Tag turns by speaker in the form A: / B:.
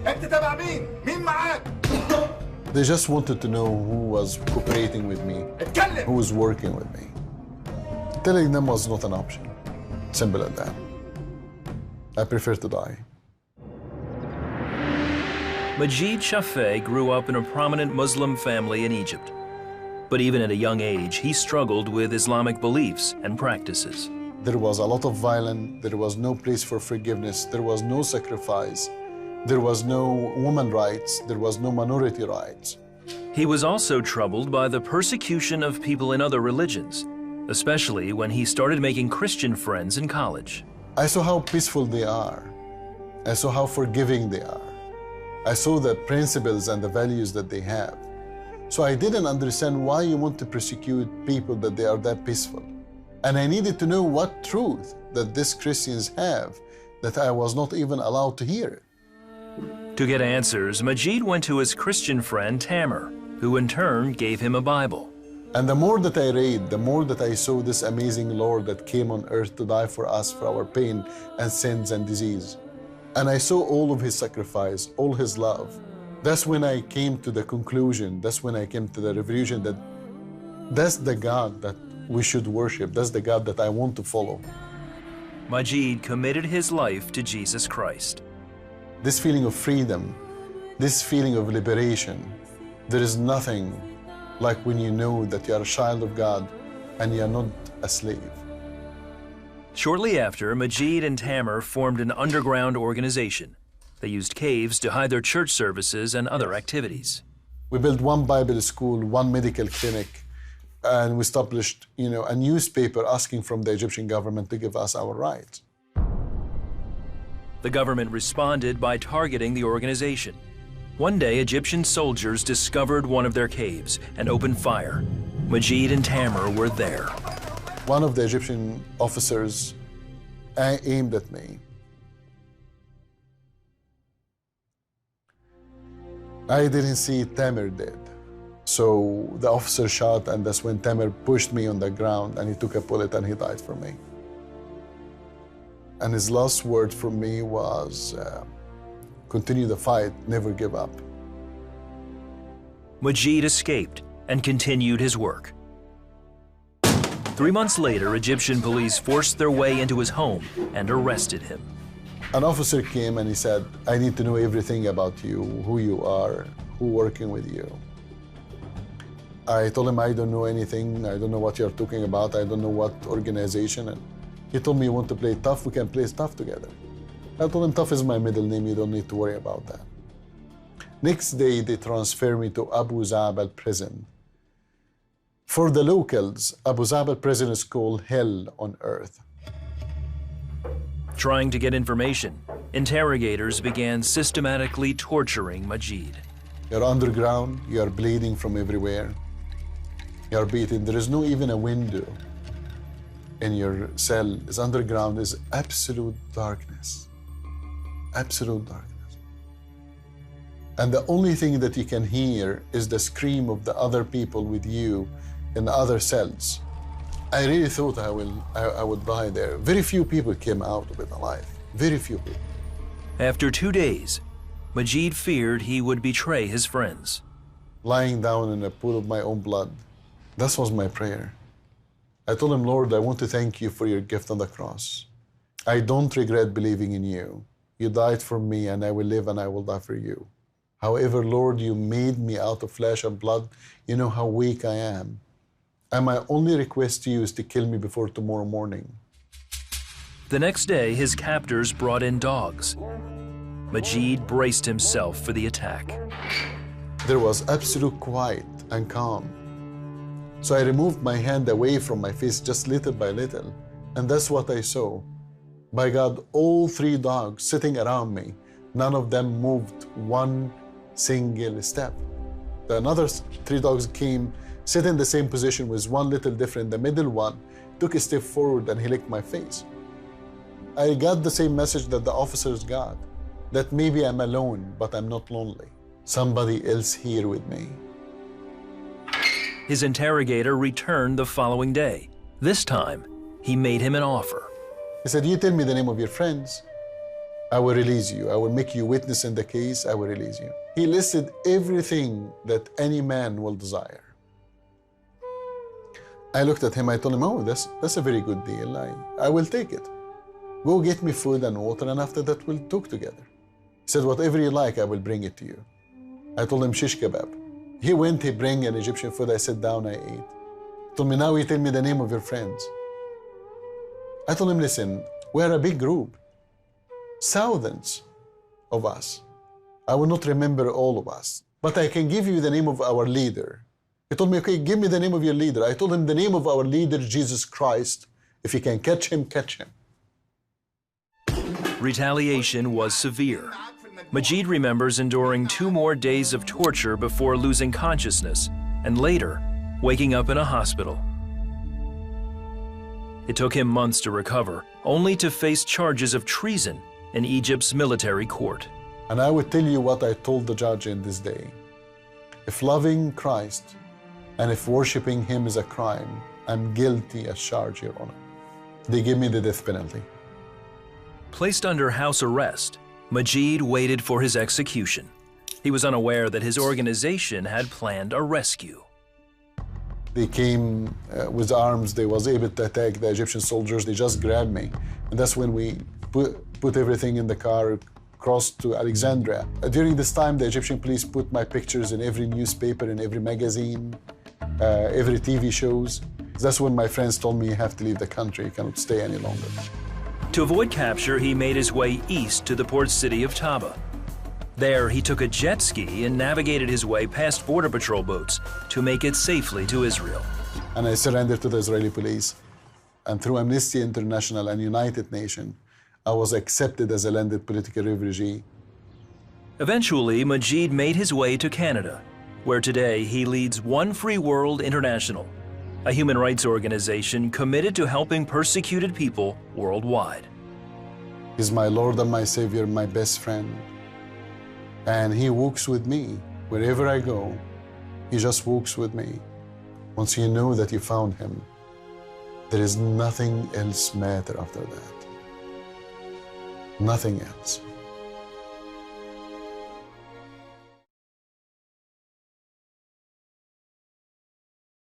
A: انت تبع مين؟ مين معاك؟
B: They just wanted to know who was cooperating with me,
A: اتكلم.
B: who was working with me. Telling them was not an option. Simple as that. I prefer to die.
C: Majid Shafee grew up in a prominent Muslim family in Egypt. But even at a young age, he struggled with Islamic beliefs and practices.
B: There was a lot of violence. There was no place for forgiveness. There was no sacrifice. There was no woman rights. There was no minority rights.
C: He was also troubled by the persecution of people in other religions, especially when he started making Christian friends in college.
B: I saw how peaceful they are. I saw how forgiving they are. I saw the principles and the values that they have. So I didn't understand why you want to persecute people that they are that peaceful. And I needed to know what truth that these Christians have that I was not even allowed to hear.
C: To get answers, Majid went to his Christian friend Tamer, who in turn gave him a Bible.
B: And the more that I read, the more that I saw this amazing Lord that came on earth to die for us, for our pain and sins and disease. And I saw all of his sacrifice, all his love. That's when I came to the conclusion, that's when I came to the revelation that that's the God that we should worship. That's the God that I want to follow.
C: Majid committed his life to Jesus Christ.
B: This feeling of freedom, this feeling of liberation, there is nothing like when you know that you are a child of God and you are not a slave.
C: Shortly after, Majid and Tamer formed an underground organization. They used caves to hide their church services and other activities.
B: We built one Bible school, one medical clinic, and we established, a newspaper asking from the Egyptian government to give us our rights.
C: The government responded by targeting the organization. One day, Egyptian soldiers discovered one of their caves and opened fire. Majid and Tamer were there.
B: One of the Egyptian officers aimed at me. I didn't see Tamer dead. So the officer shot, and that's when Tamer pushed me on the ground, and he took a bullet and he died for me. And his last word for me was, continue the fight, never give up.
C: Majid escaped and continued his work. 3 months later, Egyptian police forced their way into his home and arrested him.
B: An officer came and he said, I need to know everything about you, who you are, who working with you. I told him, I don't know anything. I don't know what you're talking about. I don't know what organization. And he told me, you want to play tough? We can play tough together. I told him, tough is my middle name. You don't need to worry about that. Next day, they transferred me to Abu Zabal prison. For the locals, Abu Zabal prison is called hell on earth.
C: Trying to get information, interrogators began systematically torturing Majid.
B: You're underground, you are bleeding from everywhere. You are beaten. There is no even a window in your cell. It's underground, is absolute darkness. Absolute darkness. And the only thing that you can hear is the scream of the other people with you in the other cells. I really thought I would die there. Very few people came out of it alive. Very few people.
C: After 2 days, Majid feared he would betray his friends.
B: Lying down in a pool of my own blood, that was my prayer. I told him, Lord, I want to thank you for your gift on the cross. I don't regret believing in you. You died for me, and I will live and I will die for you. However, Lord, you made me out of flesh and blood. You know how weak I am. And my only request to you is to kill me before tomorrow morning.
C: The next day, his captors brought in dogs. Majid braced himself for the attack.
B: There was absolute quiet and calm. So I removed my hand away from my face just little by little, and that's what I saw. By God, all 3 dogs sitting around me, none of them moved one single step. The another 3 dogs came, sit in the same position, was one little different. The middle one took a step forward and he licked my face. I got the same message that the officers got, that maybe I'm alone, but I'm not lonely. Somebody else here with me.
C: His interrogator returned the following day. This time, he made him an offer.
B: He said, you tell me the name of your friends. I will release you. I will make you witness in the case. I will release you. He listed everything that any man will desire. I looked at him. I told him, oh, that's a very good deal. I will take it. Go get me food and water, and after that, we'll talk together. He said, whatever you like, I will bring it to you. I told him, shish kebab. He went, he bring an Egyptian food. I sat down, I ate. He told me, now you tell me the name of your friends. I told him, listen, we're a big group. Thousands of us. I will not remember all of us, but I can give you the name of our leader. He told me, okay, give me the name of your leader. I told him the name of our leader, Jesus Christ. If you can catch him, catch him.
C: Retaliation was severe. Majid remembers enduring 2 more days of torture before losing consciousness, and later, waking up in a hospital. It took him months to recover, only to face charges of treason in Egypt's military court.
B: And I would tell you what I told the judge in this day. If loving Christ and if worshiping him is a crime, I'm guilty as charged, Your Honor. They give me the death penalty.
C: Placed under house arrest, Majid waited for his execution. He was unaware that his organization had planned a rescue.
B: They came with arms. They was able to attack the Egyptian soldiers. They just grabbed me. And that's when we put everything in the car, crossed to Alexandria. During this time, the Egyptian police put my pictures in every newspaper, in every magazine, every TV shows. That's when my friends told me, you have to leave the country. You cannot stay any longer.
C: To avoid capture, he made his way east to the port city of Taba. There, he took a jet ski and navigated his way past border patrol boats to make it safely to Israel.
B: And I surrendered to the Israeli police. And through Amnesty International and United Nations, I was accepted as a landed political refugee.
C: Eventually, Majid made his way to Canada, where today he leads One Free World International, a human rights organization committed to helping persecuted people worldwide.
B: He's my Lord and my Savior, my best friend. And he walks with me wherever I go. He just walks with me. Once you know that you found him, there is nothing else matter after that. Nothing else.